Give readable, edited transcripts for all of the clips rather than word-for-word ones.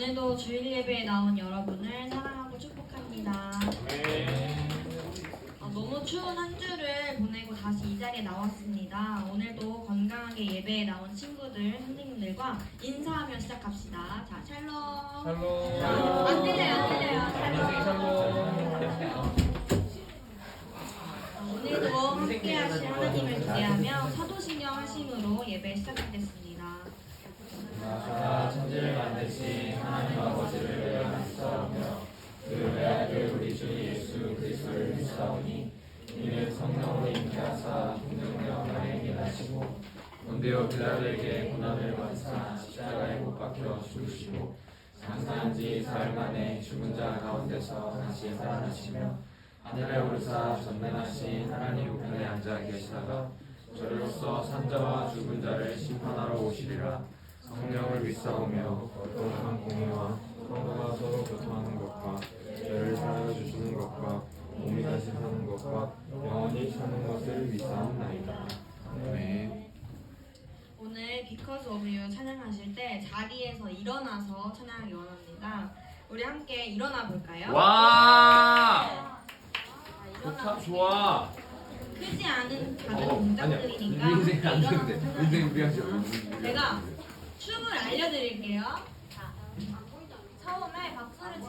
오늘도 주일 예배에 나온 여러분을 사랑하고 축복합니다. 너무 추운 한 주를 보내고 다시 이 자리에 나왔습니다. 오늘도 건강하게 예배에 나온 친구들, 선생님들과 인사하며 시작합시다. 자, 샬롬. 샬롬. 안 들려요, 안 들려요. 샬롬. 오늘도 함께 하실 하나님을 기대하며 사도신경 하심으로 예배 시작하겠습니다. 천지를 만드신 하나님 아버지를 내가 믿사오며 그 외아들 우리 주 예수 그리스도를 믿사오니 이는 성령으로 잉태하사 공중령 나에게 나시고 본디오 빌라도에게 고난을 받으사 십자가에 못 박혀 죽으시고 장사한 지 사흘 만에 죽은 자 가운데서 다시 살아나시며 하늘에 오르사 전능하신 하나님 우편에 앉아 계시다가 저리로서 산자와 죽은 자를 심판하러 오시리라. 성령을 믿사오며 거룩한 공의와 성도가 서로 교통하는 것과 죄를 사하여 주시는 것과 몸이 다시 사는 것과 영원히 사는 것을 믿사옵나이다. 아멘. 오늘 Because of You 찬양하실 때 자리에서 일어나서 찬양하기 원합니다. 우리 함께 일어나 볼까요? 와! 일어나 좋다, 좋아. 크지 않은 작은 동작들이니까 인생 안 일어나서 되는데. 찬양하세요. 인생 우리하죠. 제가 춤을 알려드릴게요. 자, 처음에 박수를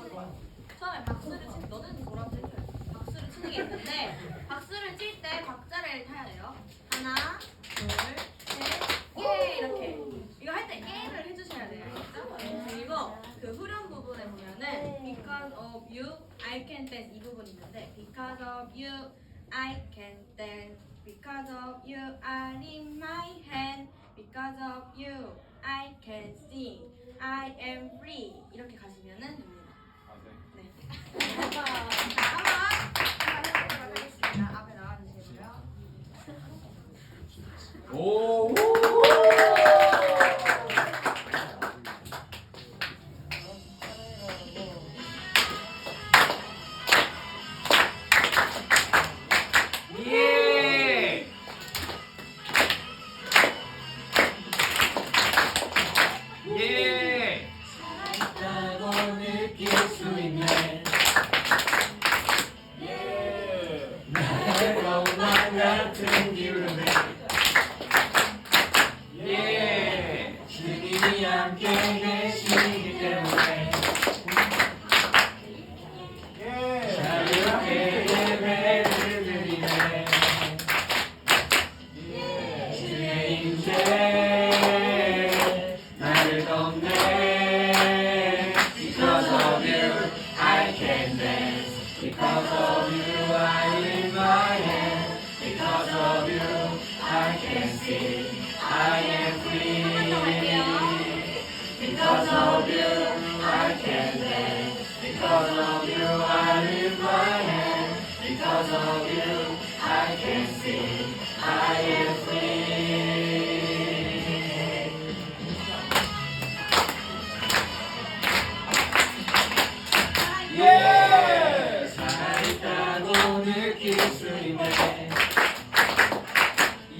칠 너는 뭐라고 해줘요? 박수를 치는 게 있는데 박수를 칠 때 박자를 타야 돼요. 하나, 둘, 셋, 예 이렇게. 이거 할 때 예를 해주셔야 돼요. 알겠죠? 그리고 그 후렴 부분에 보면은 Because of you, I can dance 이 부분 있는데 Because of you, I can dance. Because of you, I in my hand. Because of you, I can sing. I am free. 이렇게 가시면은 됩니다. 네. 자, 한번 해보도록 하겠습니다. 앞에 나와주시고요. 오! 예! 예! 살아있다고 느낄 수 있네. 나의 로망 같은 기분에 예! 주님이 함께 계시기 때문에 자유롭게 예배를 드리네. 주의 임재 나를 덮네. Because of you I can dance. Because of you I lift my hand. Because of you I can sing. I am free. Because of you I can dance. Because of you I lift my hand. Because of you I can sing. I am free. 예! 살아있다고 느낄 수 있네.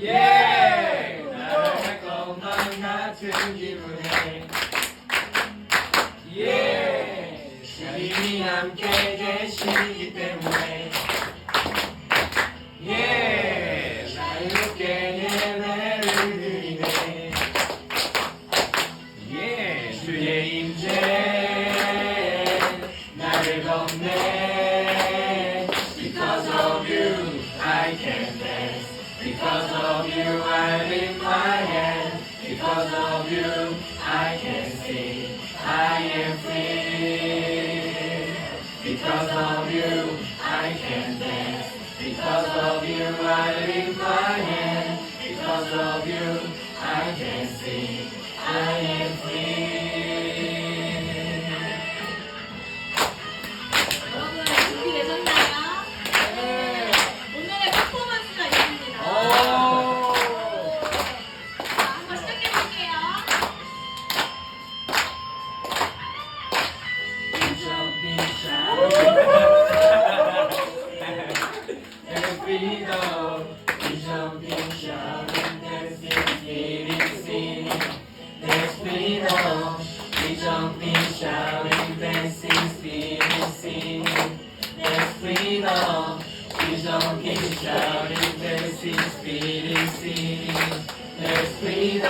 예! 나의 것만 같은 기분에 예! 주님이 함께 계시기 때문에 예! 자유롭게 예배를 드리네. 예! 주의 임재 나를 덮네. Because of you I can dance. Because of you I lift my hand. Because of you I can sing. I am free. Because of you I can dance. Because of you I lift my hand. Because of you I can sing. I am free. 여러분 준비되셨나요? 네. 오늘의 퍼포먼스가 있습니다. 오! 자, 한번 시작해볼게요. freedom, we jumping, shouting, dancing, feeling, singing. There's freedom.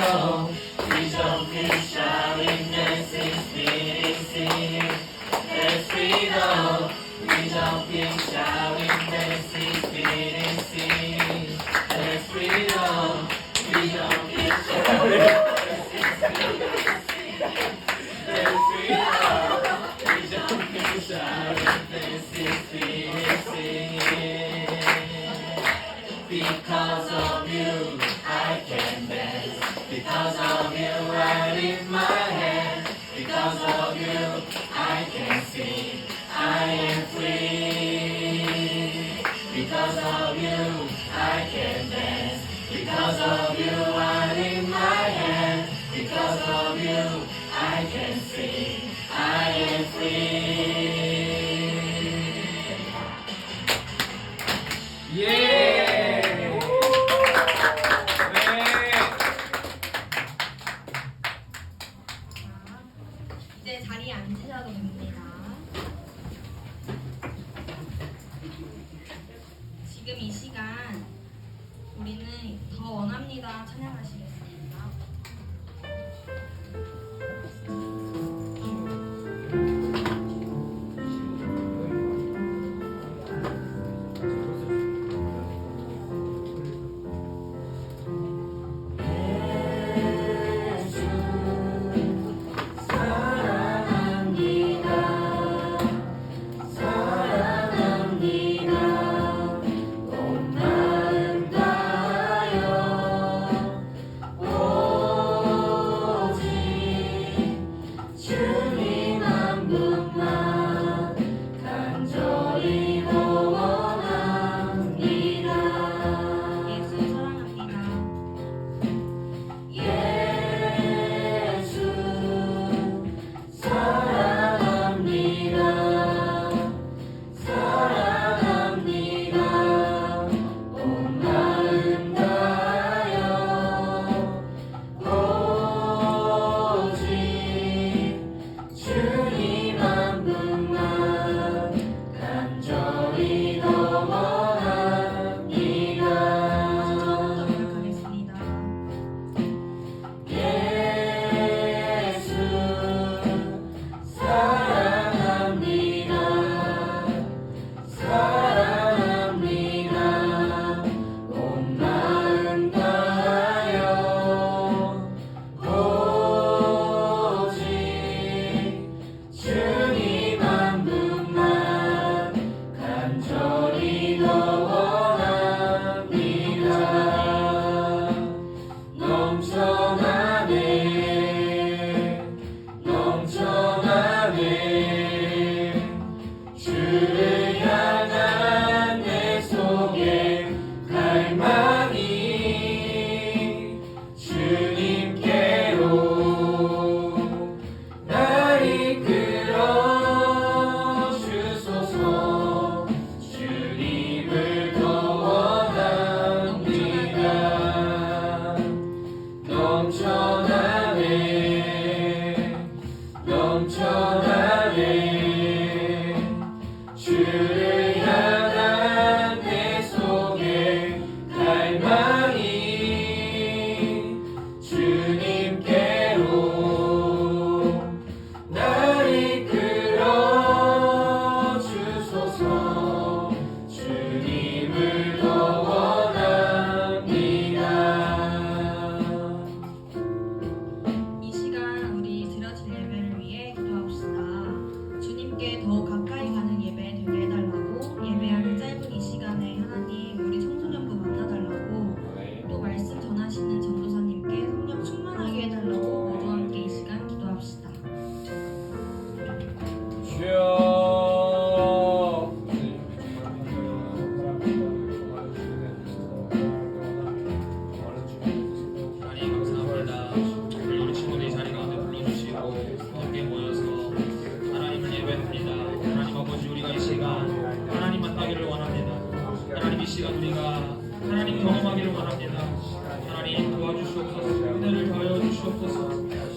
freedom. We jump and shout and dance and spin and sing. There's freedom. We jump and shout and dance and spin and sing. There's freedom. We jump and shout and dance and spin and sing. There's freedom. We jump and shout and dance and spin and sing. Because of you, I can dance. Because of you, I lift my hands. Because of you, I can sing. I am free. Because of you, I can dance. Because of you, I lift my hands. Because of you, I can sing. I am free. 예. 네. 이제 자리에 앉으셔도 됩니다. 지금 이 시간 우리는 더 원합니다. 찬양하시겠습니다.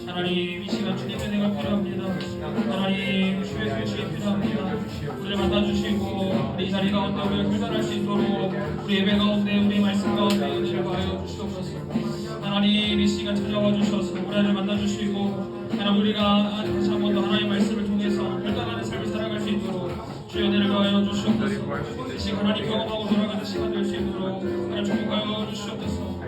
하나님 이 시간 주님의 은혜가 필요합니다. 하나님 주의 교육이 필요합니다. 우리를 맡아주시고 우리 이 자리 가운데 우리를 불단할 수 있도록 우리 예배 가운데 우리 말씀 가운데 은혜를 가하여 주시옵소서. 하나님 이 시간 찾아와 주셔서 우리를 만나 주시고 하나님 우리가 다시 한 번 더 하나님의 말씀을 통해서 결단하는 삶을 살아갈 수 있도록 주여 은혜를 더하여 주시옵소서. 이 시간 하나님 경험하고 돌아가는 시간 될 수 있도록 하나님 축복하여 주시옵소서.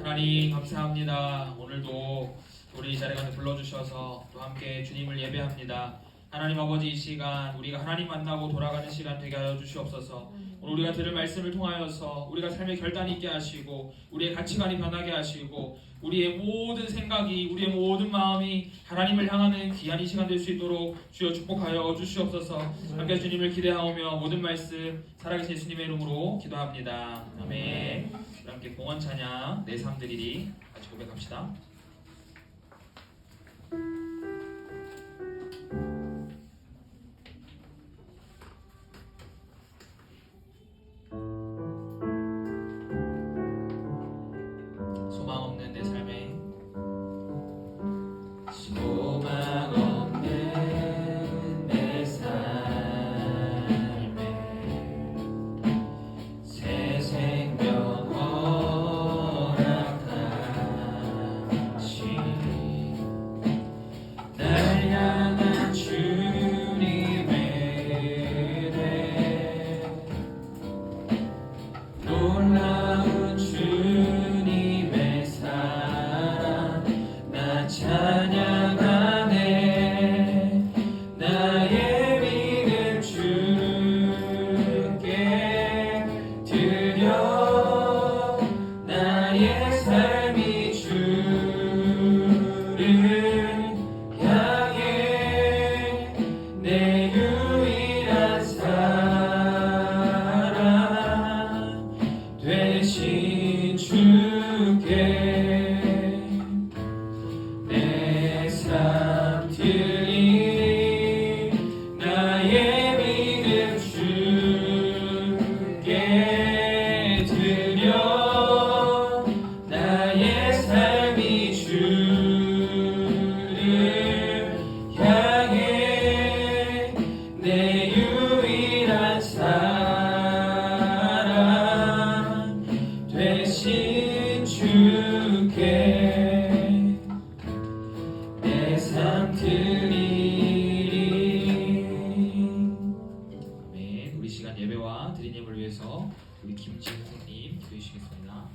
하나님 감사합니다. 오늘도 우리 이 자리에 불러주셔서 또 함께 주님을 예배합니다. 하나님 아버지 이 시간 우리가 하나님 만나고 돌아가는 시간 되게 하여 주시옵소서. 오늘 우리가 들을 말씀을 통하여서 우리가 삶의 결단이 있게 하시고 우리의 가치관이 변하게 하시고 우리의 모든 생각이 우리의 모든 마음이 하나님을 향하는 귀한 이 시간 될 수 있도록 주여 축복하여 주시옵소서. 함께 주님을 기대하오며 모든 말씀 살아계신 예수님의 이름으로 기도합니다. 아멘. 함께 공원 찬양 내 삶들이리 같이 고백합시다. 소망 없는 내 삶에 소망 없는 내 삶에 새 생명 허락하시니 날 향한 주님의 은혜 놀라운 주님의 사랑 나 찬양하네. 나의 믿음 주께 드려 나의 삶이 주를 향해 내 유일한 사랑 되신 주께 내 삶 드리니 나의 믿음 주께 드려 나의 삶이 주를 향해 내 유일한 사랑 되신 주께 내 삶 드리리. 아멘. 우리 시간 예배와 드리님을 위해서 우리 김진호님 기도해 주시겠습니다.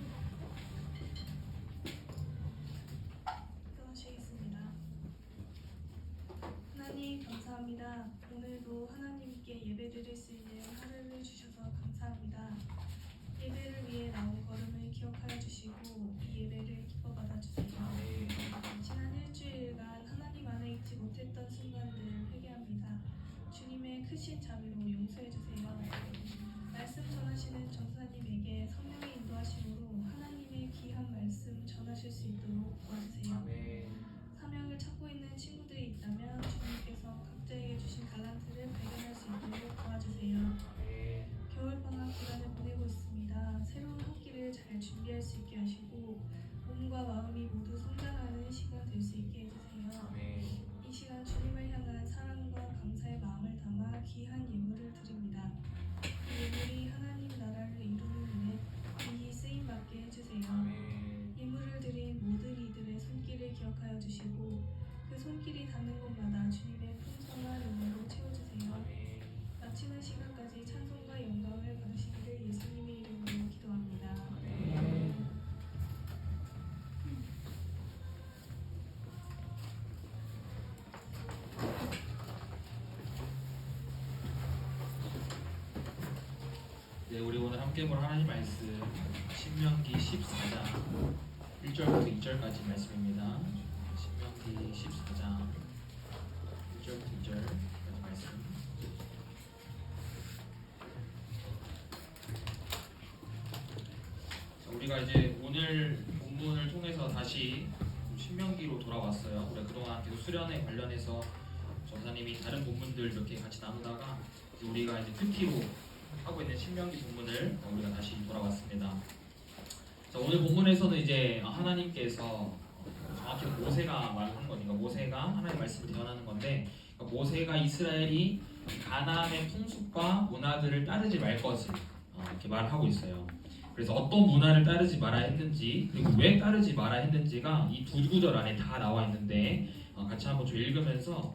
기도하시겠습니다. 하나님 감사합니다. 오늘도 하나님께 예배드릴 수 있는 하루를 주셔서 감사합니다. 예배를 위해 나온 걸음을 기억하여 주시고 이 예배를 기뻐 받아주세요. 지난 일주일간 하나님 안에 있지 못했던 순간들 회개합니다. 주님의 크신 자비로 용서해 주세요. 말씀 전하시는 전사님에게 성령의 인도하심으로 하나님의 귀한 말씀 전하실 수 있도록 도와주세요. 사명을 찾고 있는 친구들이 있다면 주님께서 각자에게 주신 달란트를 발견할 수 있도록 도와주세요. 겨울방학 기간을 보내고 있습니다. 새로운 학기를 잘 준비할 수 있게 하시고 몸과 마음이 모두 성장하는 시간 될 수 있게 해주세요. 이 시간 주님을 향한 사랑과 감사의 마음을 담아 귀한 예물을 드립니다. 이 예물이 하나님 나라를 이루는 일에 귀히 쓰임받게 해주세요. 예물을 드린 모든 이들의 손길을 기억하여 주시고 그 손길이 닿는 곳마다 주님의 풍성한 은혜로 채워주세요. 마치는 시간까지 찬송과 영광을 받으시기를 예수님의 이름으로 기도합니다. 네, 우리 오늘 함께 볼 하나님 말씀 신명기 14장 1절부터 2절까지 말씀입니다. 신명기 14장 1절부터 2절까지 말씀. 자, 우리가 이제 오늘 본문을 통해서 다시 신명기로 돌아왔어요. 우리가 그동안 계속 수련에 관련해서 전사님이 다른 본문들 몇 개 같이 나누다가 이제 우리가 이제 특기로 하고 있는 신명기 본문을 우리가 다시 돌아왔습니다. 자, 오늘 본문에서는 이제 하나님께서 정확히 모세가 말하는 거니까 모세가 하나님의 말씀을 대언하는 건데 그러니까 모세가 이스라엘이 가나안의 풍습과 문화들을 따르지 말 것을 이렇게 말하고 있어요. 그래서 어떤 문화를 따르지 말아야 했는지 그리고 왜 따르지 말아야 했는지가 이 두 구절 안에 다 나와 있는데 같이 한번 좀 읽으면서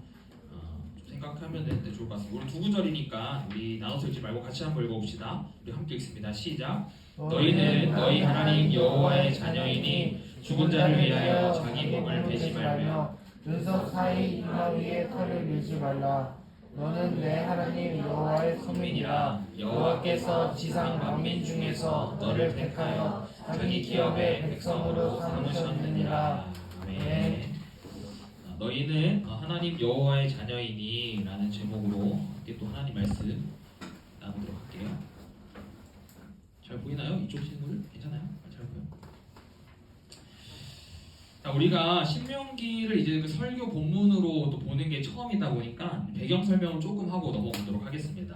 좀 생각하면 되는데 좋을 것 같습니다. 우리 두 구절이니까 우리 나눠서 읽지 말고 같이 한번 읽어봅시다. 우리 함께 읽습니다. 시작. 너희는 너희 하나님 여호와의 자녀이니 죽은 자를 위하여 자기 몸을 베지 말며 눈썹 사이 이마 위에 털을 밀지 말라. 너는 내 하나님 여호와의 손민이라. 여호와께서 지상 만민 중에서 너를 택하여 자기 기업의 백성으로 삼으셨느니라. 아멘. 너희는 하나님 여호와의 자녀이니 라는 제목으로 함께 또 하나님 말씀 나누도록 할게요. 잘 보이나요? 이쪽 친구들? 괜찮아요? 잘 보여요? 자, 우리가 신명기를 이제 그 설교 본문으로 또 보는 게 처음이다 보니까 배경 설명을 조금 하고 넘어가도록 하겠습니다.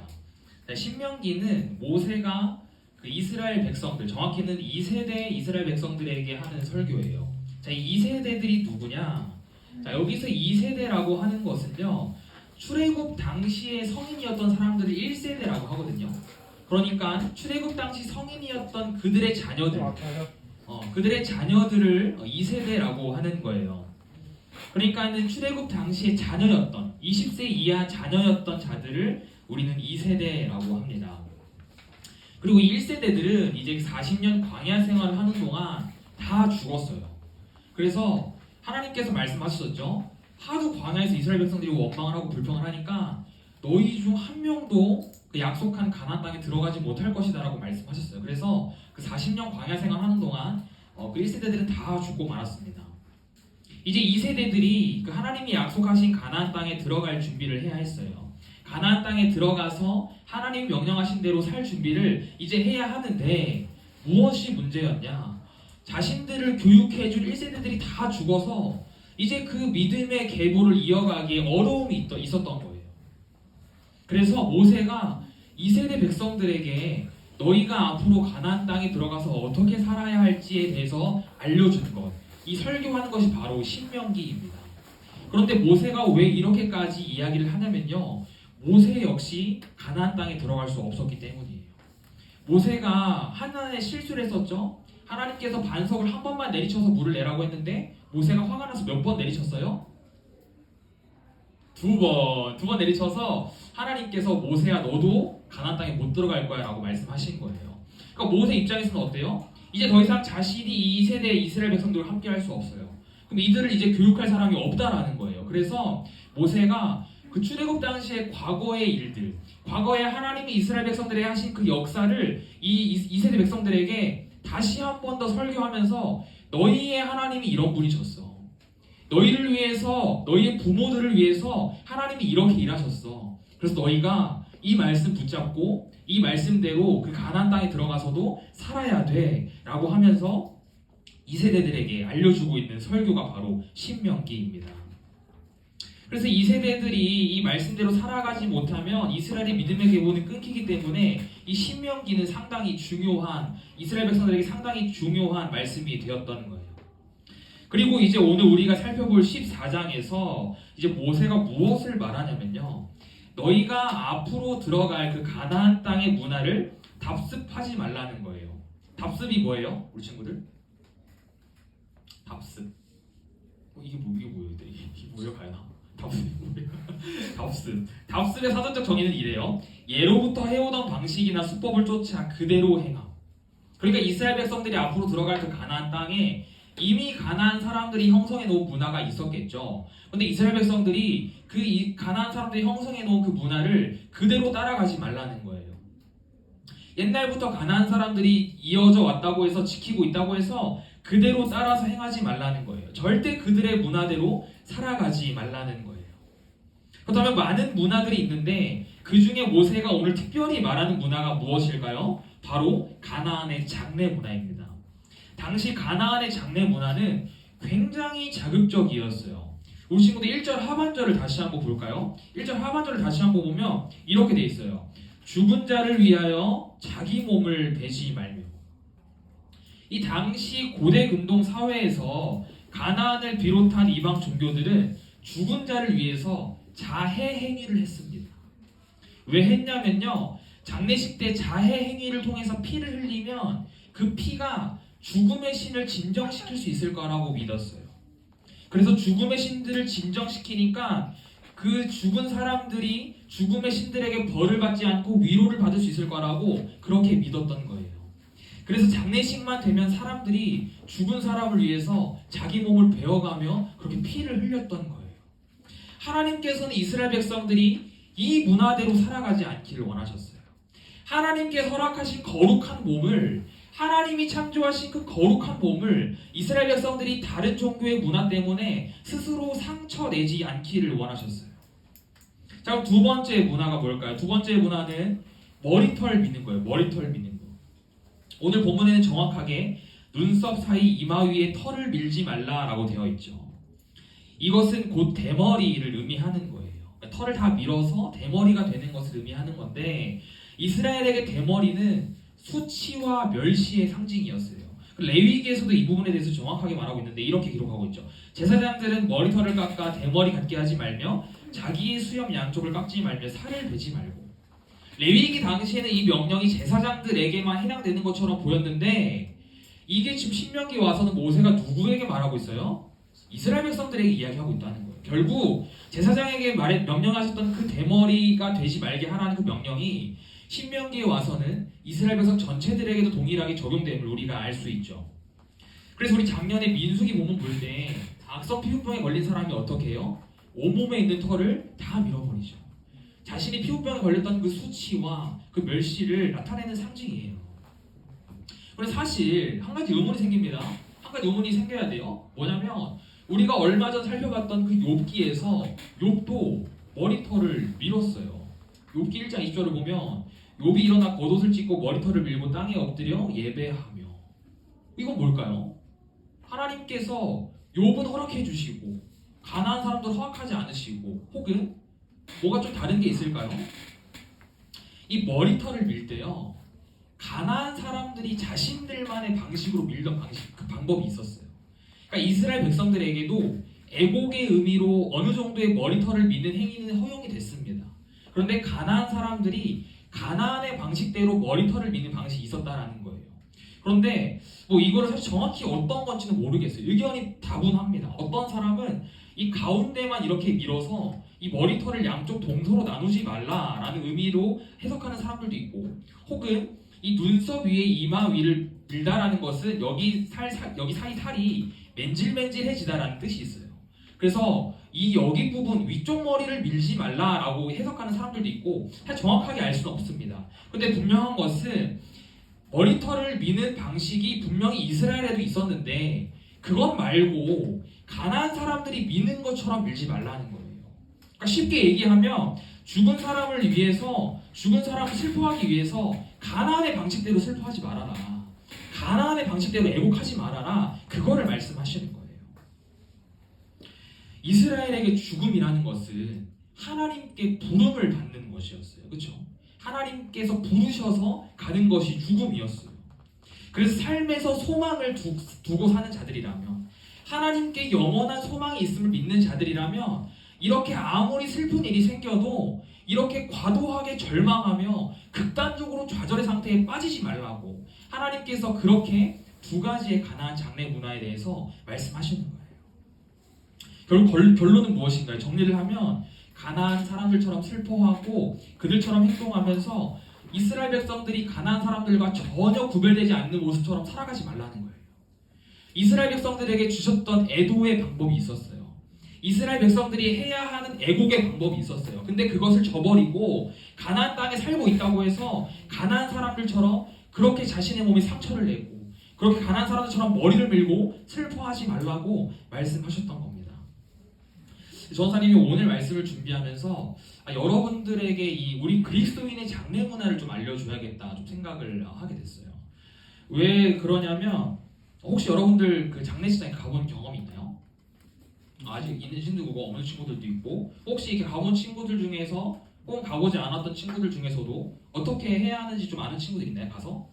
자, 신명기는 모세가 그 이스라엘 백성들, 정확히는 2세대 이스라엘 백성들에게 하는 설교예요. 자, 이 2세대들이 누구냐? 자, 여기서 2세대라고 하는 것은요, 출애굽 당시에 성인이었던 사람들을 1세대라고 하거든요. 그러니까 출애굽 당시 성인이었던 그들의 자녀들, 그들의 자녀들을 2세대라고 하는 거예요. 그러니까는 출애굽 당시에 자녀였던 20세 이하 자녀였던 자들을 우리는 2세대라고 합니다. 그리고 1세대들은 이제 40년 광야 생활을 하는 동안 다 죽었어요. 그래서 하나님께서 말씀하셨죠. 하도 광야에서 이스라엘 백성들이 원망을 하고 불평을 하니까 너희 중 한 명도 그 약속한 가나안 땅에 들어가지 못할 것이다라고 말씀하셨어요. 그래서 그 40년 광야 생활하는 동안 그 1세대들은 다 죽고 말았습니다. 이제 2세대들이 그 하나님이 약속하신 가나안 땅에 들어갈 준비를 해야 했어요. 가나안 땅에 들어가서 하나님이 명령하신 대로 살 준비를 이제 해야 하는데 무엇이 문제였냐? 자신들을 교육해줄 1세대들이 다 죽어서 이제 그 믿음의 계보를 이어가기에 어려움이 있었던 거예요. 그래서 모세가 2세대 백성들에게 너희가 앞으로 가나안 땅에 들어가서 어떻게 살아야 할지에 대해서 알려준 것, 이 설교하는 것이 바로 신명기입니다. 그런데 모세가 왜 이렇게까지 이야기를 하냐면요, 모세 역시 가나안 땅에 들어갈 수 없었기 때문이에요. 모세가 하나의 실수를 했었죠. 하나님께서 반석을 한 번만 내리쳐서 물을 내라고 했는데 모세가 화가 나서 몇 번 내리쳤어요? 두 번 내리쳐서 하나님께서 모세야 너도 가나안 땅에 못 들어갈 거야 라고 말씀하신 거예요. 그러니까 모세 입장에서는 어때요? 이제 더 이상 자신이 2세대 이스라엘 백성들과 함께 할 수 없어요. 그럼 이들을 이제 교육할 사람이 없다라는 거예요. 그래서 모세가 그 출애굽 당시의 과거의 일들, 과거에 하나님이 이스라엘 백성들에게 하신 그 역사를 이 2세대 백성들에게 다시 한 번 더 설교하면서 너희의 하나님이 이런 분이셨어. 너희를 위해서, 너희의 부모들을 위해서 하나님이 이렇게 일하셨어. 그래서 너희가 이 말씀 붙잡고 이 말씀대로 그 가나안 땅에 들어가서도 살아야 돼 라고 하면서 2세대들에게 알려주고 있는 설교가 바로 신명기입니다. 그래서 2세대들이 이 말씀대로 살아가지 못하면 이스라엘의 믿음의 계보는 끊기기 때문에 이 신명기는 상당히 중요한, 이스라엘 백성들에게 상당히 중요한 말씀이 되었던 거예요. 그리고 이제 오늘 우리가 살펴볼 14장에서 이제 모세가 무엇을 말하냐면요, 너희가 앞으로 들어갈 그 가나안 땅의 문화를 답습하지 말라는 거예요. 답습이 뭐예요? 우리 친구들? 답습. 이게 뭐예요? 이게 뭐예요, 가연아? 답습이 뭐예요? 답습. 답습의 사전적 정의는 이래요. 예로부터 해오던 방식이나 수법을 쫓아 그대로 행함. 그러니까 이스라엘 백성들이 앞으로 들어갈 그 가나안 땅에 이미 가나안 사람들이 형성해 놓은 문화가 있었겠죠. 근데 이스라엘 백성들이 그 가나안 사람들이 형성해 놓은 그 문화를 그대로 따라가지 말라는 거예요. 옛날부터 가나안 사람들이 이어져 왔다고 해서 지키고 있다고 해서 그대로 따라서 행하지 말라는 거예요. 절대 그들의 문화대로 살아가지 말라는 거예요. 그렇다면 많은 문화들이 있는데 그 중에 모세가 오늘 특별히 말하는 문화가 무엇일까요? 바로 가나안의 장례 문화입니다. 당시 가나안의 장례 문화는 굉장히 자극적이었어요. 우리 친구들 1절 하반절을 다시 한번 볼까요? 1절 하반절을 다시 한번 보면 이렇게 돼 있어요. 죽은 자를 위하여 자기 몸을 베지 말며. 이 당시 고대 근동 사회에서 가나안을 비롯한 이방 종교들은 죽은 자를 위해서 자해 행위를 했습니다. 왜 했냐면요, 장례식 때 자해 행위를 통해서 피를 흘리면 그 피가 죽음의 신을 진정시킬 수 있을 거라고 믿었어요. 그래서 죽음의 신들을 진정시키니까 그 죽은 사람들이 죽음의 신들에게 벌을 받지 않고 위로를 받을 수 있을 거라고 그렇게 믿었던 거예요. 그래서 장례식만 되면 사람들이 죽은 사람을 위해서 자기 몸을 베어가며 그렇게 피를 흘렸던 거예요. 하나님께서는 이스라엘 백성들이 이 문화대로 살아가지 않기를 원하셨어요. 하나님께 허락하신 거룩한 몸을, 하나님이 창조하신 그 거룩한 몸을 이스라엘 백성들이 다른 종교의 문화 때문에 스스로 상처내지 않기를 원하셨어요. 자, 그럼 두 번째 문화가 뭘까요? 두 번째 문화는 머리털 미는 거예요. 머리털 미는 거. 오늘 본문에는 정확하게 눈썹 사이 이마 위에 털을 밀지 말라라고 되어 있죠. 이것은 곧 대머리를 의미하는 거예요. 그러니까 털을 다 밀어서 대머리가 되는 것을 의미하는 건데, 이스라엘에게 대머리는 수치와 멸시의 상징이었어요. 레위기에서도 이 부분에 대해서 정확하게 말하고 있는데 이렇게 기록하고 있죠. 제사장들은 머리털을 깎아 대머리 같게 하지 말며 자기의 수염 양쪽을 깎지 말며 살을 베지 말고. 레위기 당시에는 이 명령이 제사장들에게만 해당되는 것처럼 보였는데, 이게 지금 신명기 와서는 모세가 누구에게 말하고 있어요? 이스라엘 백성들에게 이야기하고 있다는 거예요. 결국 제사장에게 명령하셨던 그 대머리가 되지 말게 하라는 그 명령이 신명기에 와서는 이스라엘 백성 전체들에게도 동일하게 적용됨을 우리가 알 수 있죠. 그래서 우리 작년에 민수기 본문 볼 때 악성 피부병에 걸린 사람이 어떻게 해요? 온몸에 있는 털을 다 밀어버리죠. 자신이 피부병에 걸렸던 그 수치와 그 멸시를 나타내는 상징이에요. 그런데 사실 한 가지 의문이 생깁니다. 한 가지 의문이 생겨야 돼요. 뭐냐면 우리가 얼마 전 살펴봤던 그 욥기에서 욥도 머리털을 밀었어요. 욥기 1장 20절을 보면 욥이 일어나 겉옷을 찢고 머리털을 밀고 땅에 엎드려 예배하며. 이건 뭘까요? 하나님께서 욥은 허락해 주시고 가난한 사람들 허락하지 않으시고, 혹은 뭐가 좀 다른 게 있을까요? 이 머리털을 밀 때요, 가난한 사람들이 자신들만의 방식으로 밀던 그 방법이 있었어요. 그러니까 이스라엘 백성들에게도 애곡의 의미로 어느 정도의 머리털을 미는 행위는 허용이 됐습니다. 그런데 가난한 사람들이 가나안의 방식대로 머리털을 미는 방식이 있었다라는 거예요. 그런데 이거를 사실 정확히 어떤 건지는 모르겠어요. 의견이 다분합니다. 어떤 사람은 이 가운데만 이렇게 밀어서 이 머리털을 양쪽 동서로 나누지 말라라는 의미로 해석하는 사람들도 있고, 혹은 이 눈썹 위에 이마 위를 밀다라는 것은 여기 사이 살이 맨질맨질해지다라는 뜻이 있어요. 그래서 이 여기 부분 위쪽 머리를 밀지 말라라고 해석하는 사람들도 있고, 사실 정확하게 알 수는 없습니다. 근데 분명한 것은 머리털을 미는 방식이 분명히 이스라엘에도 있었는데, 그것 말고 가난한 사람들이 미는 것처럼 밀지 말라는 거예요. 그러니까 쉽게 얘기하면 죽은 사람을 위해서, 죽은 사람을 슬퍼하기 위해서 가난의 방식대로 슬퍼하지 말아라, 가난의 방식대로 애곡하지 말아라, 그거를 말씀하시는 거예요. 이스라엘에게 죽음이라는 것은 하나님께 부름을 받는 것이었어요. 그렇죠? 하나님께서 부르셔서 가는 것이 죽음이었어요. 그래서 삶에서 소망을 두고 사는 자들이라면, 하나님께 영원한 소망이 있음을 믿는 자들이라면, 이렇게 아무리 슬픈 일이 생겨도 이렇게 과도하게 절망하며 극단적으로 좌절의 상태에 빠지지 말라고 하나님께서 그렇게 두 가지의 가나안 장례 문화에 대해서 말씀하시는 거예요. 결국 결론은 무엇인가요? 정리를 하면 가나안 사람들처럼 슬퍼하고 그들처럼 행동하면서 이스라엘 백성들이 가나안 사람들과 전혀 구별되지 않는 모습처럼 살아가지 말라는 거예요. 이스라엘 백성들에게 주셨던 애도의 방법이 있었어요. 이스라엘 백성들이 해야 하는 애곡의 방법이 있었어요. 근데 그것을 저버리고 가나안 땅에 살고 있다고 해서 가나안 사람들처럼 그렇게 자신의 몸에 상처를 내고 그렇게 가나안 사람들처럼 머리를 밀고 슬퍼하지 말라고 말씀하셨던 겁니다. 전사님이 오늘 말씀을 준비하면서 여러분들에게 이 우리 그리스도인의 장례 문화를 좀 알려줘야겠다 좀 생각을 하게 됐어요. 왜 그러냐면, 혹시 여러분들 그 장례식장에 가본 경험이 있나요? 아직 있는 친구고 없는 친구들도 있고, 혹시 이렇게 가본 친구들 중에서 혹은 가보지 않았던 친구들 중에서도 어떻게 해야 하는지 좀 아는 친구들 있나요? 가서?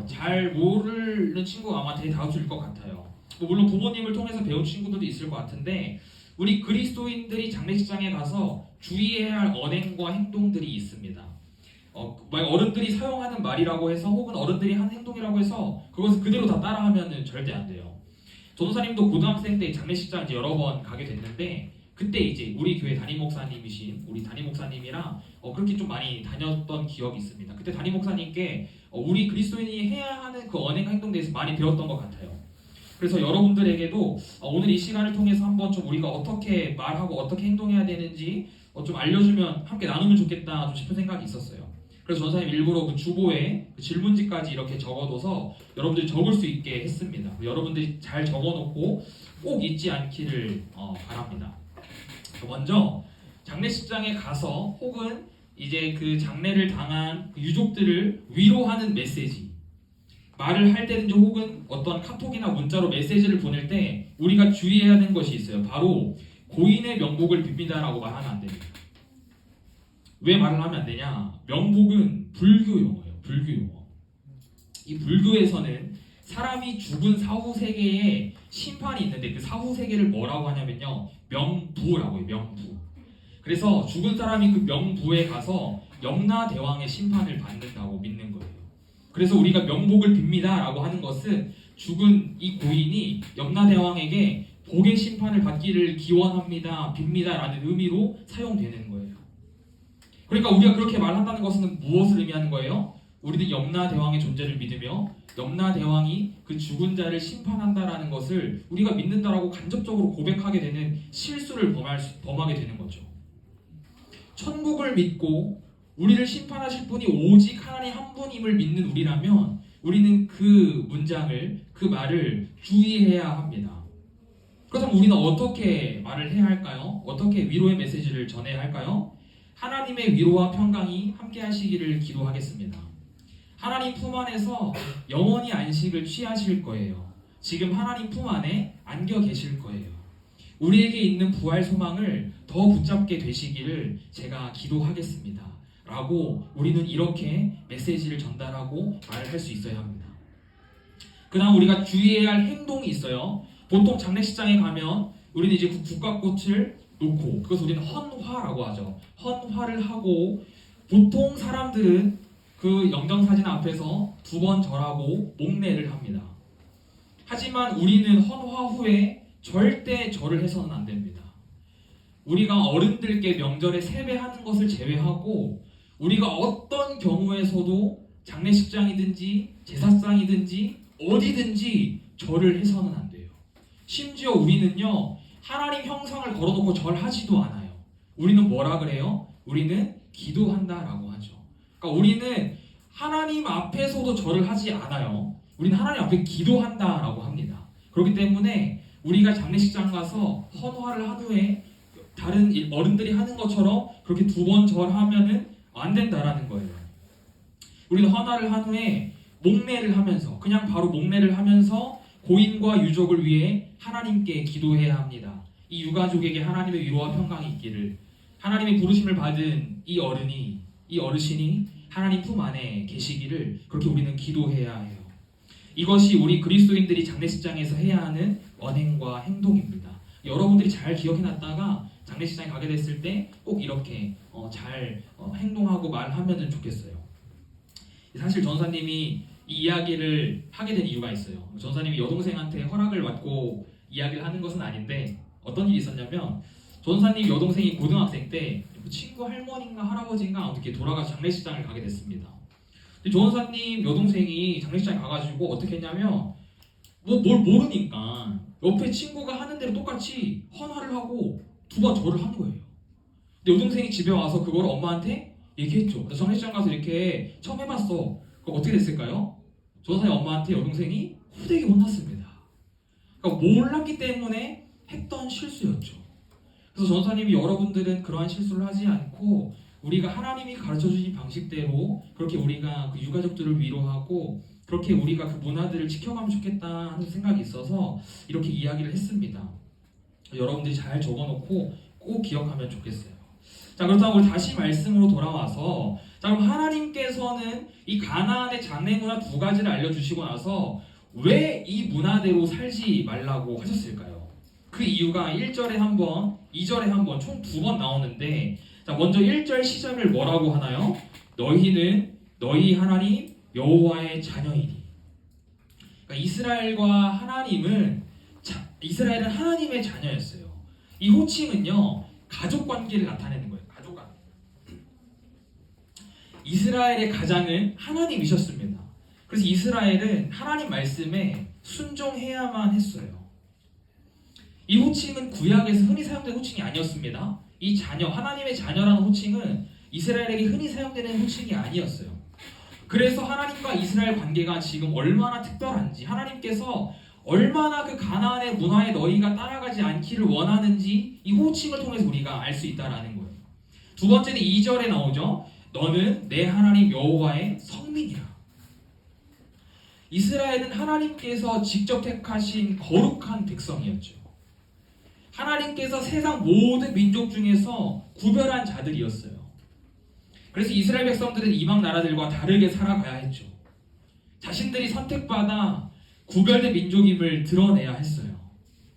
잘 모르는 친구가 아마 대다수일 것 같아요. 물론 부모님을 통해서 배운 친구들도 있을 것 같은데, 우리 그리스도인들이 장례식장에 가서 주의해야 할 언행과 행동들이 있습니다. 만약 어른들이 사용하는 말이라고 해서 혹은 어른들이 하는 행동이라고 해서 그것을 그대로 다 따라하면은 절대 안 돼요. 전도사님도 고등학생 때 장례식장 이제 여러 번 가게 됐는데 그때 이제 우리 교회 담임 목사님이신 우리 담임 목사님이랑 그렇게 좀 많이 다녔던 기억이 있습니다. 그때 담임 목사님께 우리 그리스도인이 해야 하는 그 언행과 행동에 대해서 많이 배웠던 것 같아요. 그래서 여러분들에게도 오늘 이 시간을 통해서 한번 좀 우리가 어떻게 말하고 어떻게 행동해야 되는지 좀 알려주면 함께 나누면 좋겠다 좀 싶은 생각이 있었어요. 그래서 전사님 일부러 그 주보에 그 질문지까지 이렇게 적어둬서 여러분들이 적을 수 있게 했습니다. 여러분들이 잘 적어놓고 꼭 잊지 않기를 바랍니다. 먼저 장례식장에 가서 혹은 이제 그 장례를 당한 그 유족들을 위로하는 메시지 말을 할 때든지 혹은 어떤 카톡이나 문자로 메시지를 보낼 때 우리가 주의해야 하는 것이 있어요. 바로 고인의 명복을 빕니다라고 말하면 안 됩니다. 왜 말을 하면 안 되냐? 명복은 불교 용어예요. 불교 용어. 이 불교에서는 사람이 죽은 사후 세계에 심판이 있는데 그 사후 세계를 뭐라고 하냐면요. 명부라고 해요. 명부. 그래서 죽은 사람이 그 명부에 가서 염라대왕의 심판을 받는다고 믿는 거예요. 그래서 우리가 명복을 빕니다라고 하는 것은 죽은 이 고인이 염라대왕에게 복의 심판을 받기를 기원합니다, 빕니다라는 의미로 사용되는 거예요. 그러니까 우리가 그렇게 말한다는 것은 무엇을 의미하는 거예요? 우리는 염라대왕의 존재를 믿으며 염라대왕이 그 죽은 자를 심판한다라는 것을 우리가 믿는다라고 간접적으로 고백하게 되는 실수를 범하게 되는 거죠. 천국을 믿고 우리를 심판하실 분이 오직 하나님 한 분임을 믿는 우리라면 우리는 그 문장을, 그 말을 주의해야 합니다. 그렇다면 우리는 어떻게 말을 해야 할까요? 어떻게 위로의 메시지를 전해야 할까요? 하나님의 위로와 평강이 함께 하시기를 기도하겠습니다. 하나님 품 안에서 영원히 안식을 취하실 거예요. 지금 하나님 품 안에 안겨 계실 거예요. 우리에게 있는 부활 소망을 더 붙잡게 되시기를 제가 기도하겠습니다. 라고 우리는 이렇게 메시지를 전달하고 말을 할 수 있어야 합니다. 그 다음 우리가 주의해야 할 행동이 있어요. 보통 장례식장에 가면 우리는 이제 국화꽃을 놓고 그것을 우리는 헌화라고 하죠. 헌화를 하고 보통 사람들은 그 영정사진 앞에서 2번 절하고 목례를 합니다. 하지만 우리는 헌화 후에 절대 절을 해서는 안 됩니다. 우리가 어른들께 명절에 세배하는 것을 제외하고 우리가 어떤 경우에서도 장례식장이든지 제사상이든지 어디든지 절을 해서는 안 돼요. 심지어 우리는요 하나님 형상을 걸어놓고 절하지도 않아요. 우리는 뭐라 그래요? 우리는 기도한다라고 하죠. 그러니까 우리는 하나님 앞에서도 절을 하지 않아요. 우리는 하나님 앞에 기도한다라고 합니다. 그렇기 때문에 우리가 장례식장 가서 헌화를 한 후에 다른 어른들이 하는 것처럼 그렇게 2번 절하면은 안 된다라는 거예요. 우리는 헌화를 한 후에 목례를 하면서 그냥 바로 목례를 하면서 고인과 유족을 위해 하나님께 기도해야 합니다. 이 유가족에게 하나님의 위로와 평강이 있기를, 하나님의 부르심을 받은 이 어르신이 하나님 품 안에 계시기를 그렇게 우리는 기도해야 해요. 이것이 우리 그리스도인들이 장례식장에서 해야 하는 언행과 행동입니다. 여러분들이 잘 기억해놨다가 장례식장에 가게 됐을 때 꼭 이렇게 잘 행동하고 말하면 좋겠어요. 사실 전사님이 이 이야기를 하게 된 이유가 있어요. 전사님이 여동생한테 허락을 받고 이야기를 하는 것은 아닌데 어떤 일이 있었냐면 전사님 여동생이 고등학생 때 그 친구 할머니인가 할아버지인가 어떻게 돌아가서 장례식장을 가게 됐습니다. 근데 전사님 여동생이 장례식장에 가가지고 어떻게 했냐면 뭘 모르니까 옆에 친구가 하는 대로 똑같이 헌화를 하고 2번 절을 한 거예요. 근데 여동생이 집에 와서 그걸 엄마한테 얘기했죠. 그래서 장례식장 가서 이렇게 처음 해봤어. 그럼 어떻게 됐을까요? 전사님 엄마한테 여동생이 후되게 혼났습니다. 그러니까 몰랐기 때문에 했던 실수였죠. 그래서 전사님이 여러분들은 그러한 실수를 하지 않고 우리가 하나님이 가르쳐주신 방식대로 그렇게 우리가 그 유가족들을 위로하고 그렇게 우리가 그 문화들을 지켜가면 좋겠다 하는 생각이 있어서 이렇게 이야기를 했습니다. 여러분들이 잘 적어놓고 꼭 기억하면 좋겠어요. 자, 그렇다면 우리 다시 말씀으로 돌아와서 자, 그럼 하나님께서는 이 가나안의 장례 문화 2가지를 알려주시고 나서 왜 이 문화대로 살지 말라고 하셨을까요? 그 이유가 1절에 한 번, 2절에 한 번, 총 2번 나오는데 자, 먼저 1절 시작을 뭐라고 하나요? 너희는 너희 하나님 여호와의 자녀이니. 그러니까 이스라엘은 하나님의 자녀였어요. 이 호칭은요, 가족 관계를 나타내는 거예요. 가족 관계. 이스라엘의 가장은 하나님이셨습니다. 그래서 이스라엘은 하나님 말씀에 순종해야만 했어요. 이 호칭은 구약에서 흔히 사용된 호칭이 아니었습니다. 이 자녀, 하나님의 자녀라는 호칭은 이스라엘에게 흔히 사용되는 호칭이 아니었어요. 그래서 하나님과 이스라엘 관계가 지금 얼마나 특별한지, 하나님께서 얼마나 그 가나안의 문화에 너희가 따라가지 않기를 원하는지 이 호칭을 통해서 우리가 알 수 있다라는 거예요. 두 번째는 2절에 나오죠. 너는 내 하나님 여호와의 성민이라. 이스라엘은 하나님께서 직접 택하신 거룩한 백성이었죠. 하나님께서 세상 모든 민족 중에서 구별한 자들이었어요. 그래서 이스라엘 백성들은 이방 나라들과 다르게 살아가야 했죠. 자신들이 선택받아 구별된 민족임을 드러내야 했어요.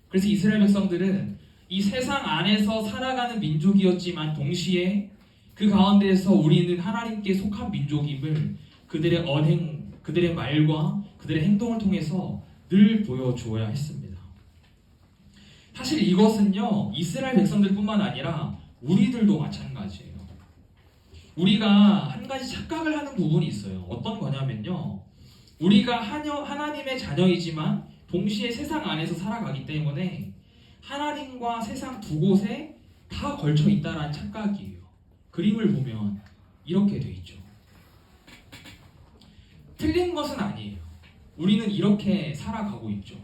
그래서 이스라엘 백성들은 이 세상 안에서 살아가는 민족이었지만 동시에 그 가운데에서 우리는 하나님께 속한 민족임을 그들의 언행, 그들의 말과 그들의 행동을 통해서 늘 보여주어야 했습니다. 사실 이것은요, 이스라엘 백성들뿐만 아니라 우리들도 마찬가지예요. 우리가 한 가지 착각을 하는 부분이 있어요. 어떤 거냐면요, 우리가 하나님의 자녀이지만 동시에 세상 안에서 살아가기 때문에 하나님과 세상 두 곳에 다 걸쳐 있다라는 착각이에요. 그림을 보면 이렇게 돼 있죠. 틀린 것은 아니에요. 우리는 이렇게 살아가고 있죠.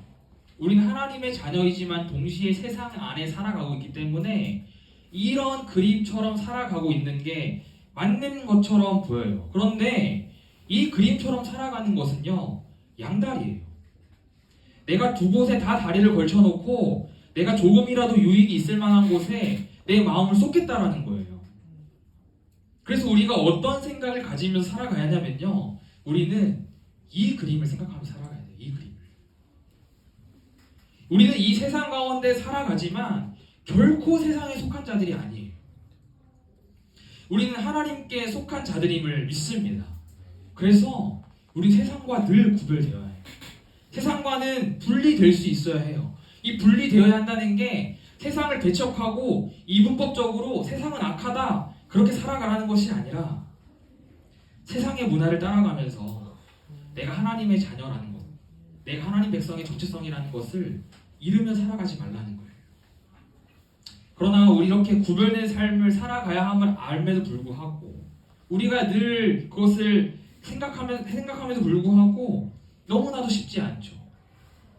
우리는 하나님의 자녀이지만 동시에 세상 안에 살아가고 있기 때문에 이런 그림처럼 살아가고 있는 게 맞는 것처럼 보여요. 그런데 이 그림처럼 살아가는 것은요, 양다리예요. 내가 두 곳에 다 다리를 걸쳐놓고 내가 조금이라도 유익이 있을 만한 곳에 내 마음을 쏟겠다라는 거예요. 그래서 우리가 어떤 생각을 가지면서 살아가야 하냐면요, 우리는 이 그림을 생각하면서 살아가야 돼요. 이 그림을. 우리는 이 세상 가운데 살아가지만 결코 세상에 속한 자들이 아니에요. 우리는 하나님께 속한 자들임을 믿습니다. 그래서 우리 세상과 늘 구별되어야 해요. 세상과는 분리될 수 있어야 해요. 이 분리되어야 한다는 게 세상을 배척하고 이분법적으로 세상은 악하다 그렇게 살아가라는 것이 아니라 세상의 문화를 따라가면서 내가 하나님의 자녀라는 것, 내가 하나님 백성의 정체성이라는 것을 잃으며 살아가지 말라는 거예요. 그러나 우리 이렇게 구별된 삶을 살아가야 함을 알면서 불구하고 우리가 늘 그것을 생각함에도 불구하고 너무나도 쉽지 않죠.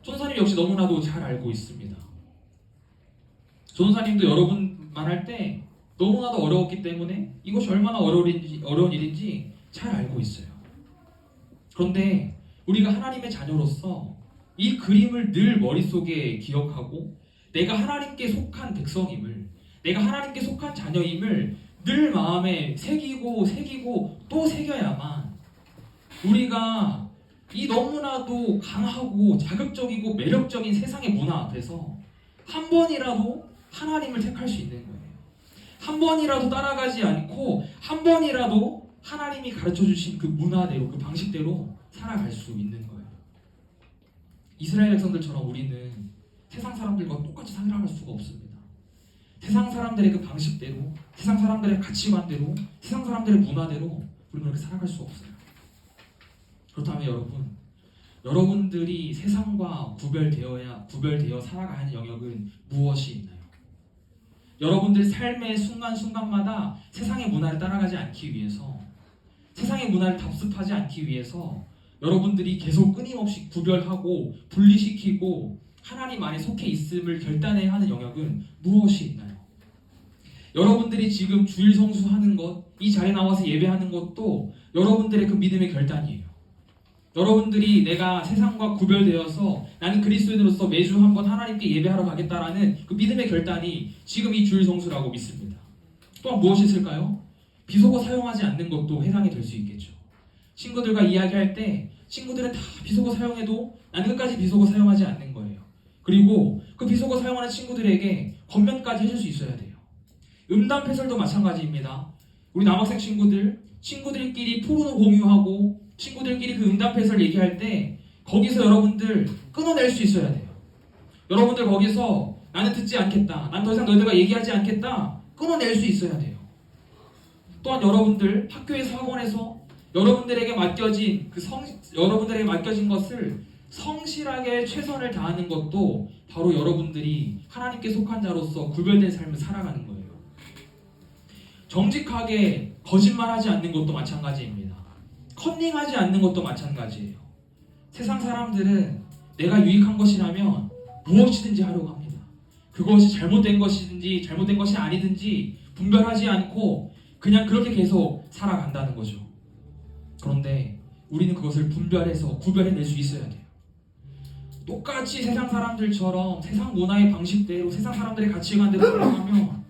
전도사님 역시 너무나도 잘 알고 있습니다. 전도사님도 여러분 말할 때 너무나도 어려웠기 때문에 이것이 얼마나 어려운 일인지 잘 알고 있어요. 그런데 우리가 하나님의 자녀로서 이 그림을 늘 머릿속에 기억하고 내가 하나님께 속한 백성임을, 내가 하나님께 속한 자녀임을 늘 마음에 새기고 또 새겨야만 우리가 이 너무나도 강하고 자극적이고 매력적인 세상의 문화 앞에서 한 번이라도 하나님을 택할 수 있는 거예요. 한 번이라도 따라가지 않고 한 번이라도 하나님이 가르쳐주신 그 문화대로, 그 방식대로 살아갈 수 있는 거예요. 이스라엘 백성들처럼 우리는 세상 사람들과 똑같이 살아갈 수가 없습니다. 세상 사람들의 그 방식대로, 세상 사람들의 가치관대로, 세상 사람들의 문화대로 우리는 그렇게 살아갈 수 없어요. 그렇다면 여러분들이 세상과 구별되어 살아가야 하는 영역은 무엇이 있나요? 여러분들 삶의 순간순간마다 세상의 문화를 따라가지 않기 위해서, 세상의 문화를 답습하지 않기 위해서 여러분들이 계속 끊임없이 구별하고 분리시키고 하나님 안에 속해 있음을 결단해야 하는 영역은 무엇이 있나요? 여러분들이 지금 주일 성수하는 것, 이 자리에 나와서 예배하는 것도 여러분들의 그 믿음의 결단이에요. 여러분들이 내가 세상과 구별되어서 나는 그리스도인으로서 매주 한번 하나님께 예배하러 가겠다라는 그 믿음의 결단이 지금 이 주일 성수라고 믿습니다. 또한 무엇이 있을까요? 비속어 사용하지 않는 것도 해당이 될 수 있겠죠. 친구들과 이야기할 때 친구들은 다 비속어 사용해도 나는 끝까지 비속어 사용하지 않는 거예요. 그리고 그 비속어 사용하는 친구들에게 권면까지 해줄 수 있어야 돼요. 음담 패설도 마찬가지입니다. 우리 남학생 친구들 친구들끼리 토론을 공유하고 친구들끼리 그 응답해설 얘기할 때 거기서 여러분들 끊어낼 수 있어야 돼요. 여러분들 거기서 나는 듣지 않겠다. 난 더 이상 너희들과 얘기하지 않겠다. 끊어낼 수 있어야 돼요. 또한 여러분들 학교에서 학원에서 여러분들에게 맡겨진 여러분들에게 맡겨진 것을 성실하게 최선을 다하는 것도 바로 여러분들이 하나님께 속한 자로서 구별된 삶을 살아가는 거예요. 정직하게 거짓말하지 않는 것도 마찬가지입니다. 컨닝하지 않는 것도 마찬가지예요. 세상 사람들은 내가 유익한 것이라면 무엇이든지 하려고 합니다. 그것이 잘못된 것이든지 잘못된 것이 아니든지 분별하지 않고 그냥 그렇게 계속 살아간다는 거죠. 그런데 우리는 그것을 분별해서 구별해낼 수 있어야 돼요. 똑같이 세상 사람들처럼 세상 문화의 방식대로 세상 사람들의 가치관대로 살아가면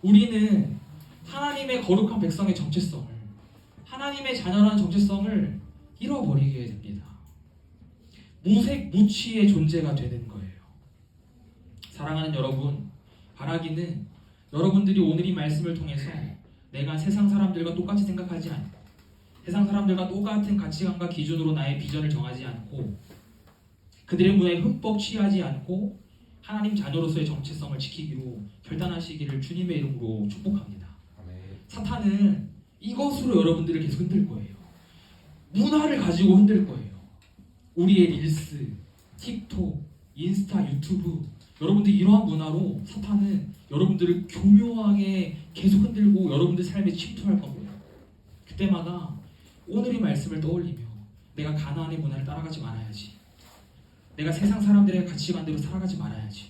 우리는 하나님의 거룩한 백성의 정체성을, 하나님의 자녀라는 정체성을 잃어버리게 됩니다. 무색무취의 존재가 되는 거예요. 사랑하는 여러분, 바라기는 여러분들이 오늘 이 말씀을 통해서 내가 세상 사람들과 똑같이 생각하지 않고 세상 사람들과 똑같은 가치관과 기준으로 나의 비전을 정하지 않고 그들의 문화에 흠뻑 취하지 않고 하나님 자녀로서의 정체성을 지키기로 결단하시기를 주님의 이름으로 축복합니다. 사탄은 이것으로 여러분들을 계속 흔들 거예요. 문화를 가지고 흔들 거예요. 우리의 릴스, 틱톡, 인스타, 유튜브, 여러분들 이러한 문화로 사탄은 여러분들을 교묘하게 계속 흔들고 여러분들 삶에 침투할 겁니다. 그때마다 오늘의 말씀을 떠올리며 내가 가나안의 문화를 따라가지 말아야지. 내가 세상 사람들의 가치관대로 살아가지 말아야지.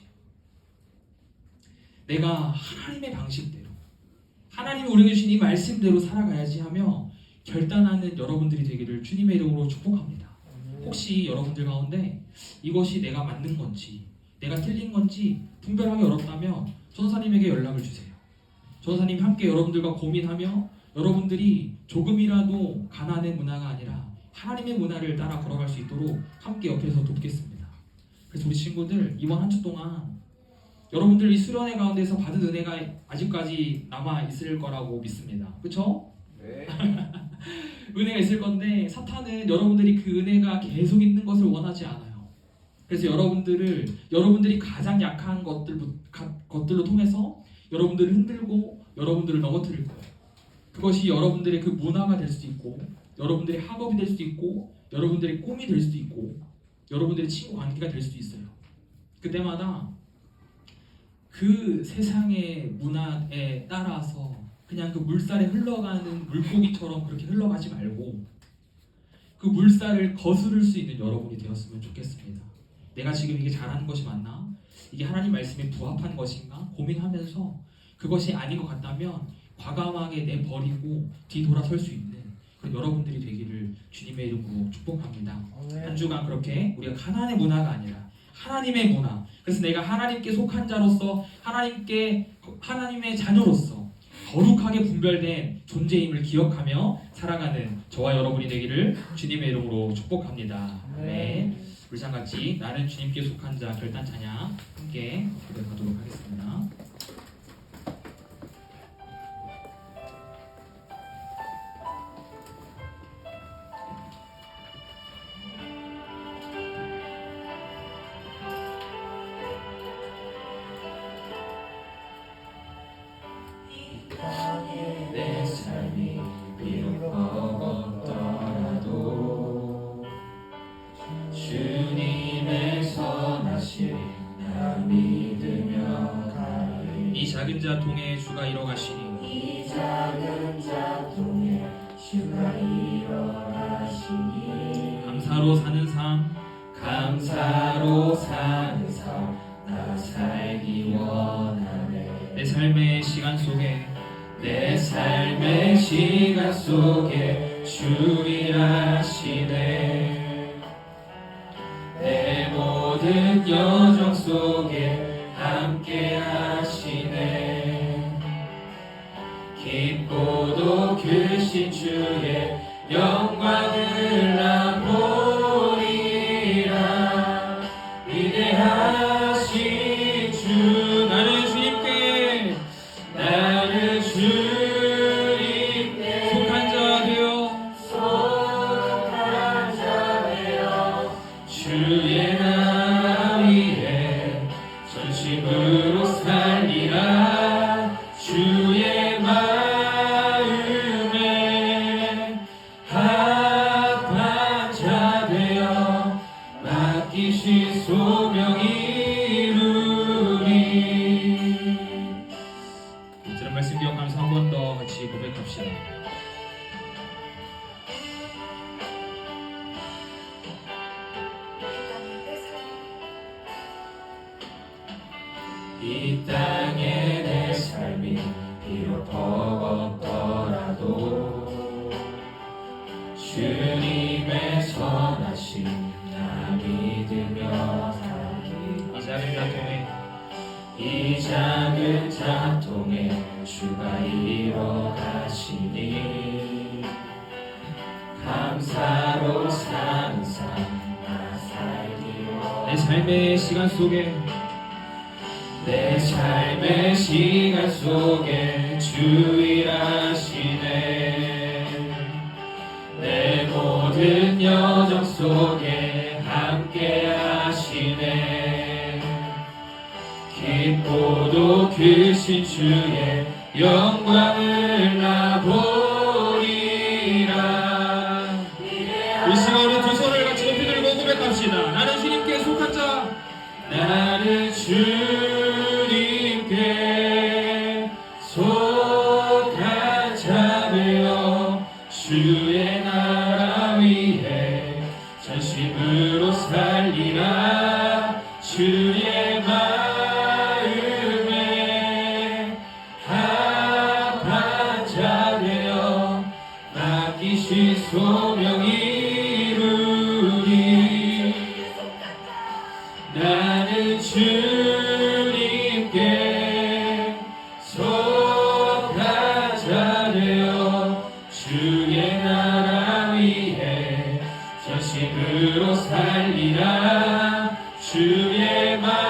내가 하나님의 방식대로 하나님이 우리에게 주신 이 말씀대로 살아가야지 하며 결단하는 여러분들이 되기를 주님의 이름으로 축복합니다. 혹시 여러분들 가운데 이것이 내가 맞는 건지 내가 틀린 건지 분별하기 어렵다면 전사님에게 연락을 주세요. 전사님 함께 여러분들과 고민하며 여러분들이 조금이라도 가나안의 문화가 아니라 하나님의 문화를 따라 걸어갈 수 있도록 함께 옆에서 돕겠습니다. 그래서 우리 친구들 이번 한 주 동안 여러분들 이 수련회 가운데서 받은 은혜가 아직까지 남아 있을 거라고 믿습니다. 그렇죠? 네. 은혜가 있을 건데 사탄은 여러분들이 그 은혜가 계속 있는 것을 원하지 않아요. 그래서 여러분들이 가장 약한 것들로 통해서 여러분들을 흔들고 여러분들을 넘어뜨릴 거예요. 그것이 여러분들의 그 문화가 될 수도 있고 여러분들의 학업이 될 수도 있고 여러분들의 꿈이 될 수도 있고 여러분들의 친구 관계가 될 수도 있어요. 그때마다 그 세상의 문화에 따라서 그냥 그 물살에 흘러가는 물고기처럼 그렇게 흘러가지 말고 그 물살을 거스를 수 있는 여러분이 되었으면 좋겠습니다. 내가 지금 이게 잘하는 것이 맞나? 이게 하나님 말씀에 부합한 것인가? 고민하면서 그것이 아닌 것 같다면 과감하게 내버리고 뒤돌아설 수 있는 그런 여러분들이 되기를 주님의 이름으로 축복합니다. 한 주간 그렇게 우리가 가나안의 문화가 아니라 하나님의 문화, 그래서 내가 하나님께 속한 자로서 하나님의 자녀로서 거룩하게 분별된 존재임을 기억하며 살아가는 저와 여러분이 되기를 주님의 이름으로 축복합니다. 네. 우리 같이 나는 주님께 속한 자 결단 찬양 함께 기도하도록 하겠습니다. 내 삶이 비록 버겁더라도 주님의 선하심 나 믿으며 가리. 이 작은 자통에 주가 이뤄가시니 이 작은 자통에 주가 일어나시니 감사로 사는 삶 감사로 사는 삶 나 살기 원하네. 내 삶의 시간 속에 내 삶의 시간 속에 주 일하시네. 내 모든 여정 속에 함께 하시네. 깊고도 크신 주의 영광을 나 보리라. 위대하신 주 나는 주님께 나는 주님께 속한 자 기도합시다. 이 땅에 내 삶이 비록 버겁더라도 주님의 선하심 나 믿으며 이 작은 자통에 이 작은 자통에 주가 이뤄 가시니 감사로 사는 삶나 살기로 내 삶의 시간 속에 내 삶의 시간 속에 주 일하시네 내 모든 여정 속에 함께 하시네 깊고도 크신 주의 영광을 나 보리라 이 시간 우리 두 손을 같이 높이 들고 고백합시다. 나는 주님께 속한 자. 나는 주님께 속한 자 되어 주의 나라 위해 전심으로 살리라 주의 마음에 합한 자 되어 맡기신 소명 이루리 나는 주님께 속한 자 되어 주의 나라 위해 전심으로 살리라 주의 마음에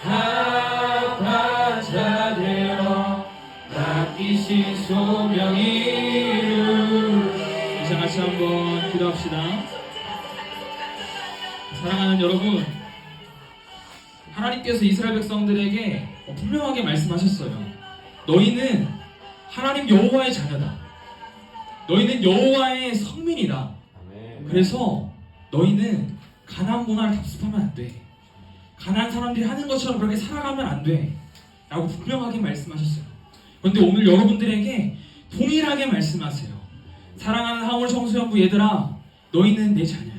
합한 자 되어 맡기신 소명 이루 이제 같이 한번 기도합시다. 사랑하는 여러분, 하나님께서 이스라엘 백성들에게 분명하게 말씀하셨어요. 너희는 하나님 여호와의 자녀다. 너희는 여호와의 성민이다. 그래서 너희는 가나안 문화를 답습하면 안 돼. 가나안 사람들이 하는 것처럼 그렇게 살아가면 안 돼. 라고 분명하게 말씀하셨어요. 그런데 오늘 여러분들에게 동일하게 말씀하세요. 사랑하는 하울 성수연부 얘들아, 너희는 내 자녀야.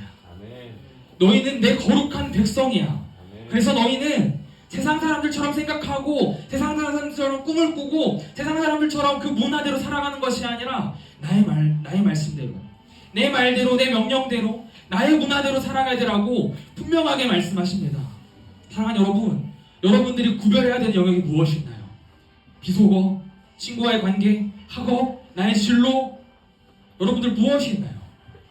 너희는 내 거룩한 백성이야. 그래서 너희는 세상 사람들처럼 생각하고 세상 사람들처럼 꿈을 꾸고 세상 사람들처럼 그 문화대로 살아가는 것이 아니라 나의 말씀대로, 내 말대로, 내 명령대로, 나의 문화대로 살아가야 되라고 분명하게 말씀하십니다. 사랑하는 여러분, 여러분들이 구별해야 되는 영역이 무엇이 있나요? 비속어, 친구와의 관계, 학업, 나의 진로, 여러분들 무엇이 있나요?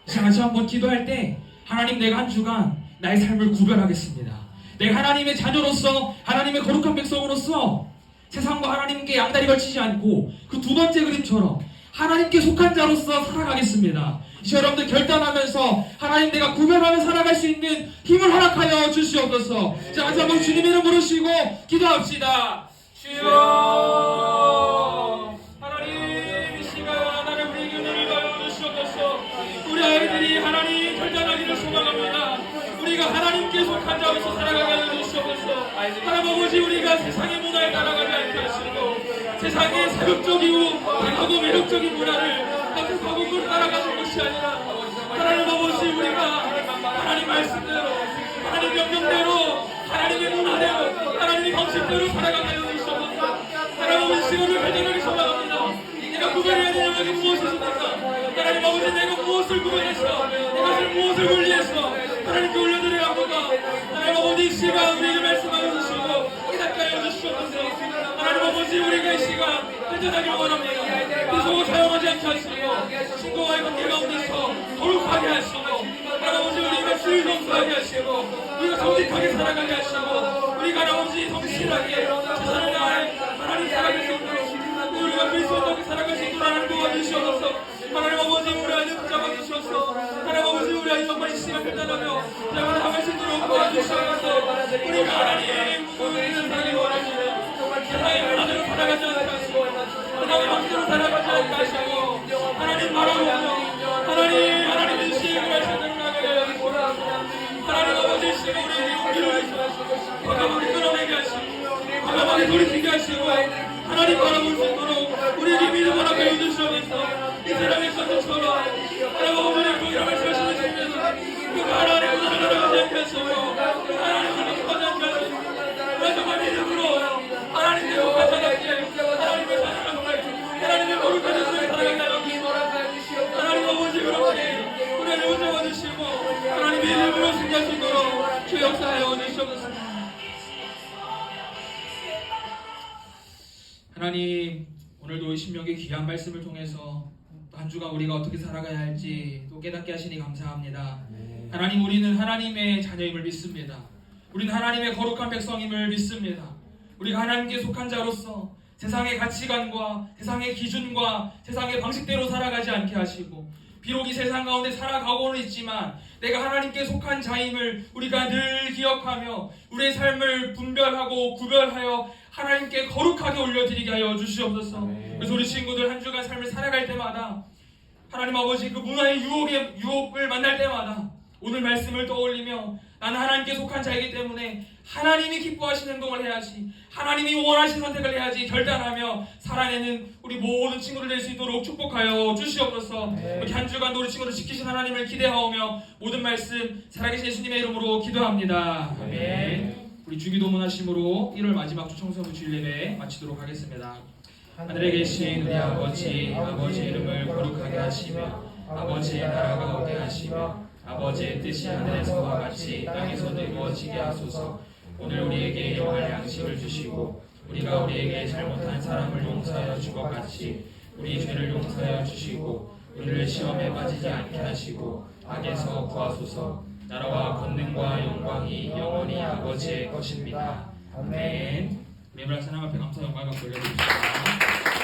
자, 같이 한번 기도할 때 하나님, 내가 한 주간 나의 삶을 구별하겠습니다. 내가 하나님의 자녀로서, 하나님의 거룩한 백성으로서 세상과 하나님께 양다리 걸치지 않고 그 두 번째 그림처럼 하나님께 속한 자로서 살아가겠습니다. 이제 여러분들 결단하면서 하나님, 내가 구별하며 살아갈 수 있는 힘을 허락하여 주시옵소서. 자, 같이 한번 주님 이름 부르시고 기도합시다. 주여, 하나님, 이 시간 하나님 우리에게 은혜를 가여 주시옵소서. 우리 아이들이 하나님 결단하기를 소망합니다. 우리가 하나님께 속한 자로서 살아가게 하여 주시옵소서. 하나님 아버지, 우리가 세상의 문화에 따라가지 않게 하시고 세상의 사극적이고 강하고 매력적인 문화를 따뜻하고 그걸 따라가는 것이 아니라 하나님 아버지, 우리가 하나님 말씀대로, 하나님 명령대로, 하나님의 문화대로, 하나님의 방식대로 살아가게 하여 주시옵소서. 하나님 아버지, 시간을 결정하기 소망합니다. 내가 구별해야 되는 것이 무엇이십니까? 하나님 아버지, 내가 무엇을 구별해서, 내가 무엇을 분리해서 하나님께 올려드려야 합니다. 하나님 아버지, 이 시간 우리에게 말씀하여 주시고 깨닫게 하여 주시옵소서. 하나님 아버지, 우리가 이 시간 결정하기를 원합니다. 비속어 사용하지 않게 하시고 친구와의 관계 가운데서 거룩하게 하시고, 하나님 아버지, 우리가 주의 성수하게 하시고 우리가 정직하게 살아가게 하시고 우리가 하나님 아버지 성실하게 최선을 다해 하나님 살아갈 수 있도록 우리가 그리스도답게 살아갈 수 있도록 하나님 도와주시옵소서. 하나님 아버지, 우리 아이들 붙잡아 주시옵소서. 하나님 아버지, 우리 아이 정말 이 시간 결단하며 정말 나갈 수 있도록 도와주시옵소서. 우리가 하나님 우리는 살기 원하시는 세상의 문화대로 살아가지 않게 하시고 세상의 방식대로 살아가지 않게 하시고 하나님 바라보며 하나님의 시행을 하시는 나가게 하시고 하나님 아버지, 이 시간 우리에게 용기를 주시고 과감하게 끊어내게 하시고 과감하게 돌이키게 하시고 하나님 바라 하나님, 오늘도 신명기 귀한 말씀을 통해서 또 한 주간 우리가 어떻게 살아가야 할지 또 깨닫게 하시니 감사합니다. 하나님, 우리는 하나님의 자녀임을 믿습니다. 우리는 하나님의 거룩한 백성임을 믿습니다. 우리가 하나님께 속한 자로서 세상의 가치관과 세상의 기준과 세상의 방식대로 살아가지 않게 하시고, 비록 이 세상 가운데 살아가고는 있지만 내가 하나님께 속한 자임을 우리가 늘 기억하며 우리의 삶을 분별하고 구별하여 하나님께 거룩하게 올려드리게 하여 주시옵소서. 그래서 우리 친구들 한 주간 삶을 살아갈 때마다 하나님 아버지, 그 문화의 유혹을 만날 때마다 오늘 말씀을 떠올리며 나는 하나님께 속한 자이기 때문에 하나님이 기뻐하시는 행동을 해야지, 하나님이 원하시는 선택을 해야지 결단하며 살아내는 우리 모든 친구들 될 수 있도록 축복하여 주시옵소서. 이렇게 한 주간도 우리 친구들 지키신 하나님을 기대하오며 모든 말씀 살아계신 예수님의 이름으로 기도합니다. 아멘. 우리 주기도문 하심으로 1월 마지막 주 청소부 주일 예배 마치도록 하겠습니다. 하늘에 계신 우리 아버지, 아버지 이름을 거룩하게 하시며 아버지의 나라가 오게 하시며 아버지의 뜻이 하늘에서와 같이 땅에서도 이루어지게 하소서. 오늘 우리에게 일용할 양식을 주시고 우리가 우리에게 잘못한 사람을 용서하여 준 것 같이 우리 죄를 용서하여 주시고 우리를 시험에 빠지지 않게 하시고 악에서 구하소서. 나라와 권능과 영광이 영원히 아버지의 것입니다. 아멘. 매일날 하나님 앞에 감사 영광을 돌려드립니다.